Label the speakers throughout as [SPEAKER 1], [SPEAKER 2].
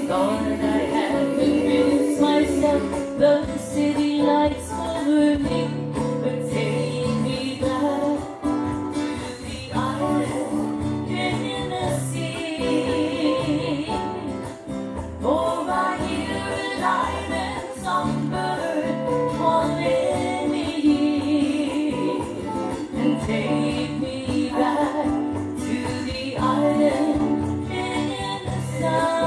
[SPEAKER 1] Thought I had convinced myself the city lights over me would take me back to the island in the sea. For I hear a lion and songbird calling me and take me back to the island in the sun.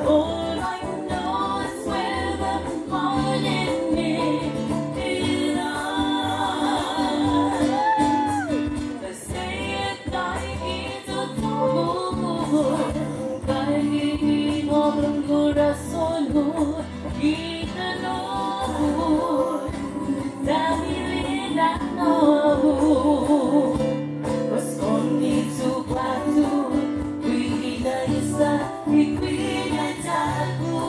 [SPEAKER 1] All I know is where the morning is on. They say at night is a trouble. Kahit ang corazon mo itanong dahil inanaw was conmigo quatro quindi na isa ikwinatago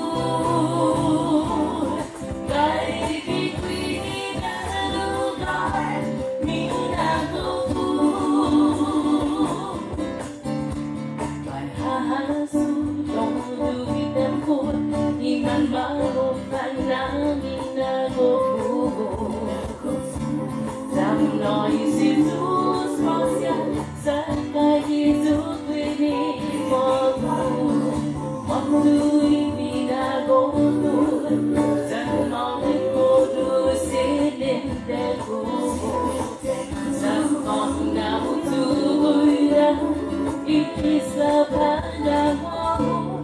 [SPEAKER 1] kahit ikwini na lugar minago Iman bago panangin ako Dam noi Jesus Rosia sa Jesus pinimo Waktu ibinago ko sa mga kodo sininde ko Sa mga utuloy na isa pa na mo